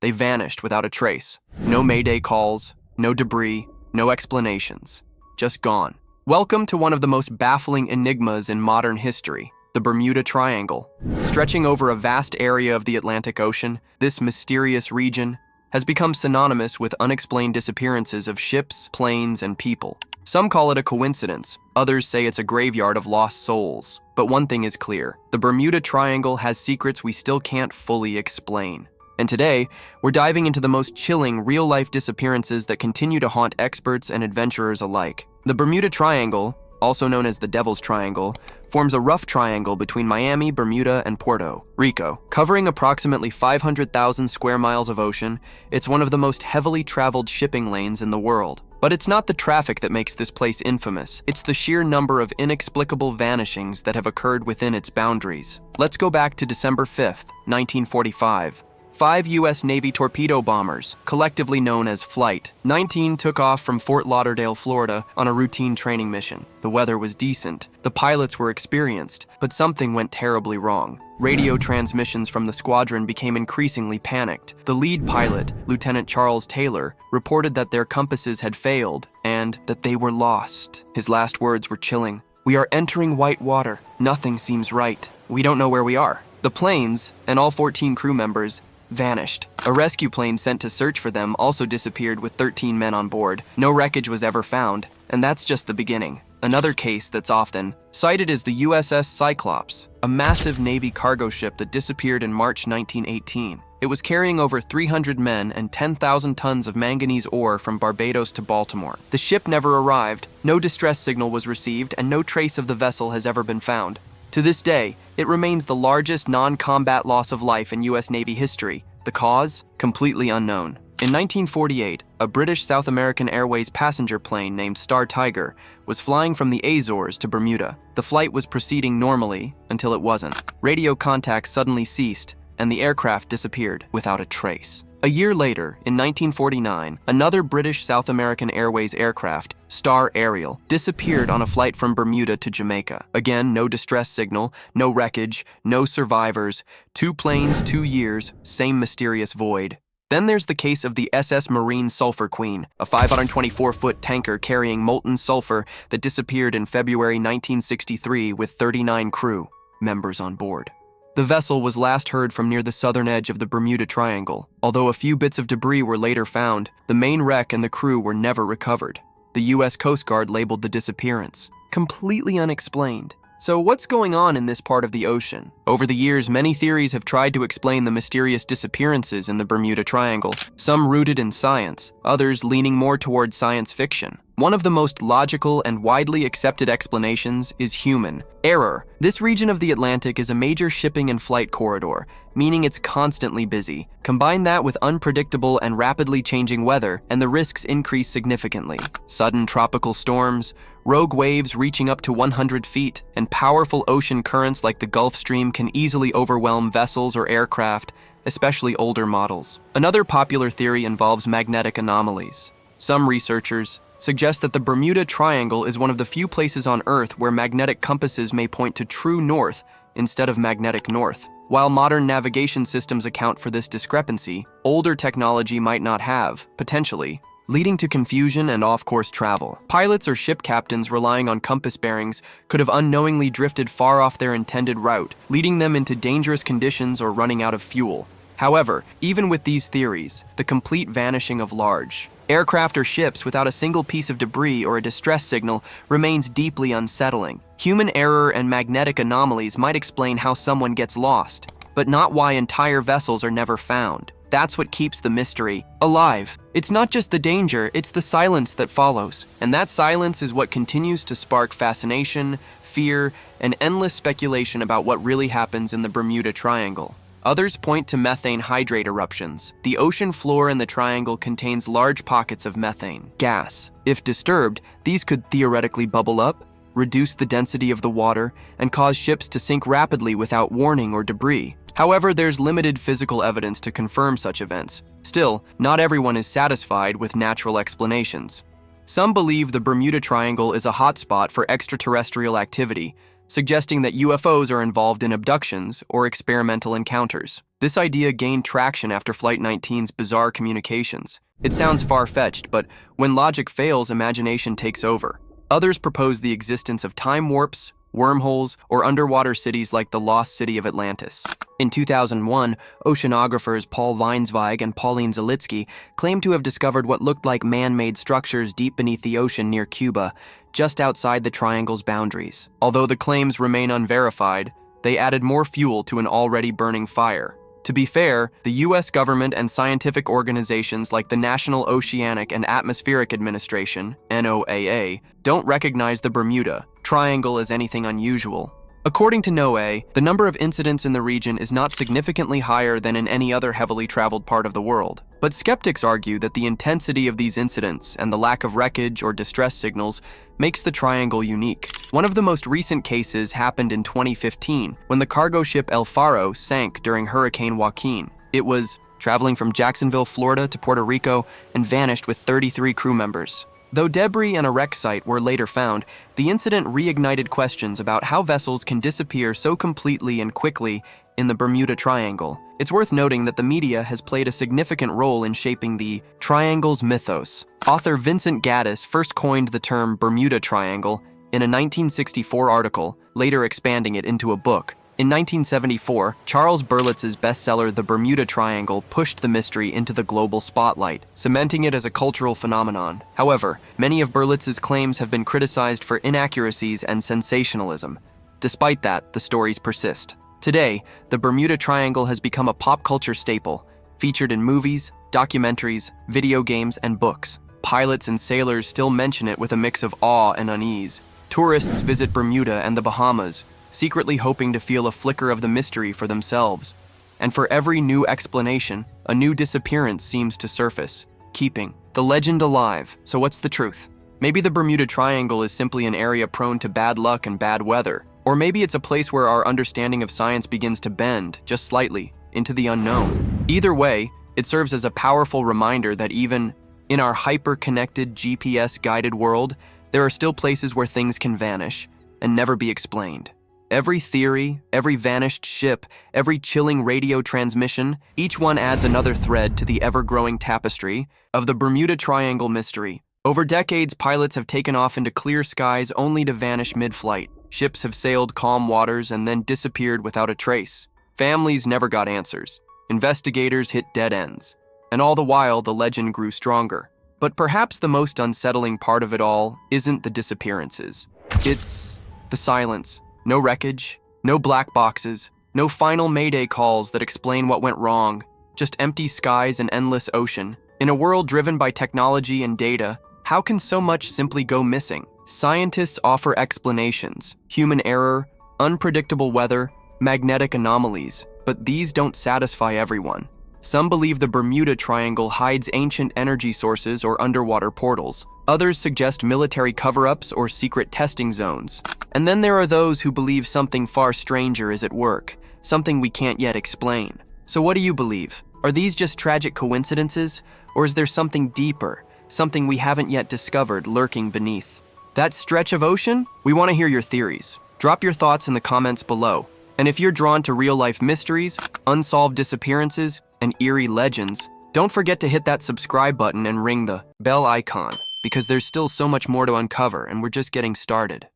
they vanished without a trace. No mayday calls, no debris, no explanations. Just gone. Welcome to one of the most baffling enigmas in modern history, the Bermuda Triangle. Stretching over a vast area of the Atlantic Ocean, this mysterious region has become synonymous with unexplained disappearances of ships, planes, and people. Some call it a coincidence, others say it's a graveyard of lost souls. But one thing is clear, the Bermuda Triangle has secrets we still can't fully explain. And today, we're diving into the most chilling real-life disappearances that continue to haunt experts and adventurers alike. The Bermuda Triangle, also known as the Devil's Triangle, forms a rough triangle between Miami, Bermuda, and Puerto Rico. Covering approximately 500,000 square miles of ocean, it's one of the most heavily traveled shipping lanes in the world. But it's not the traffic that makes this place infamous. It's the sheer number of inexplicable vanishings that have occurred within its boundaries. Let's go back to December 5th, 1945. 5 U.S. Navy torpedo bombers, collectively known as Flight 19, took off from Fort Lauderdale, Florida, on a routine training mission. The weather was decent, the pilots were experienced, but something went terribly wrong. Radio transmissions from the squadron became increasingly panicked. The lead pilot, Lieutenant Charles Taylor, reported that their compasses had failed and that they were lost. His last words were chilling. "We are entering white water. Nothing seems right. We don't know where we are." The planes, and all 14 crew members, vanished. A rescue plane sent to search for them also disappeared with 13 men on board. No wreckage was ever found, and that's just the beginning. Another case that's often cited is the USS Cyclops, a massive Navy cargo ship that disappeared in March 1918. It was carrying over 300 men and 10,000 tons of manganese ore from Barbados to Baltimore. The ship never arrived, no distress signal was received, and no trace of the vessel has ever been found. To this day, it remains the largest non-combat loss of life in U.S. Navy history. The cause? Completely unknown. In 1948, a British South American Airways passenger plane named Star Tiger was flying from the Azores to Bermuda. The flight was proceeding normally until it wasn't. Radio contact suddenly ceased, and the aircraft disappeared without a trace. A year later, in 1949, another British South American Airways aircraft, Star Ariel, disappeared on a flight from Bermuda to Jamaica. Again, no distress signal, no wreckage, no survivors. 2 planes, 2 years, same mysterious void. Then there's the case of the SS Marine Sulphur Queen, a 524-foot tanker carrying molten sulfur that disappeared in February 1963 with 39 crew members on board. The vessel was last heard from near the southern edge of the Bermuda Triangle. Although a few bits of debris were later found, the main wreck and the crew were never recovered. The U.S. Coast Guard labeled the disappearance completely unexplained. So what's going on in this part of the ocean? Over the years, many theories have tried to explain the mysterious disappearances in the Bermuda Triangle, some rooted in science, others leaning more toward science fiction. One of the most logical and widely accepted explanations is human error. This region of the Atlantic is a major shipping and flight corridor, meaning it's constantly busy. Combine that with unpredictable and rapidly changing weather, and the risks increase significantly. Sudden tropical storms, rogue waves reaching up to 100 feet, and powerful ocean currents like the Gulf Stream can easily overwhelm vessels or aircraft, especially older models. Another popular theory involves magnetic anomalies. Some researchers suggest that the Bermuda Triangle is one of the few places on Earth where magnetic compasses may point to true north instead of magnetic north. While modern navigation systems account for this discrepancy, older technology might not have, potentially, leading to confusion and off-course travel. Pilots or ship captains relying on compass bearings could have unknowingly drifted far off their intended route, leading them into dangerous conditions or running out of fuel. However, even with these theories, the complete vanishing of large aircraft or ships without a single piece of debris or a distress signal remains deeply unsettling. Human error and magnetic anomalies might explain how someone gets lost, but not why entire vessels are never found. That's what keeps the mystery alive. It's not just the danger, it's the silence that follows. And that silence is what continues to spark fascination, fear, and endless speculation about what really happens in the Bermuda Triangle. Others point to methane hydrate eruptions. The ocean floor in the triangle contains large pockets of methane gas. If disturbed, these could theoretically bubble up, reduce the density of the water, and cause ships to sink rapidly without warning or debris. However, there's limited physical evidence to confirm such events. Still, not everyone is satisfied with natural explanations. Some believe the Bermuda Triangle is a hotspot for extraterrestrial activity, suggesting that UFOs are involved in abductions or experimental encounters. This idea gained traction after Flight 19's bizarre communications. It sounds far-fetched, but when logic fails, imagination takes over. Others propose the existence of time warps, wormholes, or underwater cities like the lost city of Atlantis. In 2001, oceanographers Paul Weinsweig and Pauline Zalitsky claimed to have discovered what looked like man-made structures deep beneath the ocean near Cuba, just outside the triangle's boundaries. Although the claims remain unverified, they added more fuel to an already burning fire. To be fair, the US government and scientific organizations like the National Oceanic and Atmospheric Administration, NOAA, don't recognize the Bermuda Triangle as anything unusual. According to NOAA, the number of incidents in the region is not significantly higher than in any other heavily traveled part of the world. But skeptics argue that the intensity of these incidents and the lack of wreckage or distress signals makes the triangle unique. One of the most recent cases happened in 2015 when the cargo ship El Faro sank during Hurricane Joaquin. It was traveling from Jacksonville, Florida to Puerto Rico and vanished with 33 crew members. Though debris and a wreck site were later found, the incident reignited questions about how vessels can disappear so completely and quickly in the Bermuda Triangle. It's worth noting that the media has played a significant role in shaping the triangle's mythos. Author Vincent Gaddis first coined the term Bermuda Triangle in a 1964 article, later expanding it into a book. In 1974, Charles Berlitz's bestseller The Bermuda Triangle pushed the mystery into the global spotlight, cementing it as a cultural phenomenon. However, many of Berlitz's claims have been criticized for inaccuracies and sensationalism. Despite that, the stories persist. Today, the Bermuda Triangle has become a pop culture staple, featured in movies, documentaries, video games, and books. Pilots and sailors still mention it with a mix of awe and unease. Tourists visit Bermuda and the Bahamas, secretly hoping to feel a flicker of the mystery for themselves. And for every new explanation, a new disappearance seems to surface, keeping the legend alive. So what's the truth? Maybe the Bermuda Triangle is simply an area prone to bad luck and bad weather. Or maybe it's a place where our understanding of science begins to bend, just slightly, into the unknown. Either way, it serves as a powerful reminder that even in our hyper-connected, GPS-guided world, there are still places where things can vanish and never be explained. Every theory, every vanished ship, every chilling radio transmission, each one adds another thread to the ever-growing tapestry of the Bermuda Triangle mystery. Over decades, pilots have taken off into clear skies only to vanish mid-flight. Ships have sailed calm waters and then disappeared without a trace. Families never got answers. Investigators hit dead ends. And all the while, the legend grew stronger. But perhaps the most unsettling part of it all isn't the disappearances. It's the silence. No wreckage, no black boxes, no final mayday calls that explain what went wrong, just empty skies and endless ocean. In a world driven by technology and data, how can so much simply go missing? Scientists offer explanations: human error, unpredictable weather, magnetic anomalies, but these don't satisfy everyone. Some believe the Bermuda Triangle hides ancient energy sources or underwater portals. Others suggest military cover-ups or secret testing zones. And then there are those who believe something far stranger is at work, something we can't yet explain. So what do you believe? Are these just tragic coincidences? Or is there something deeper, something we haven't yet discovered lurking beneath that stretch of ocean? We want to hear your theories. Drop your thoughts in the comments below. And if you're drawn to real-life mysteries, unsolved disappearances, and eerie legends, don't forget to hit that subscribe button and ring the bell icon, because there's still so much more to uncover and we're just getting started.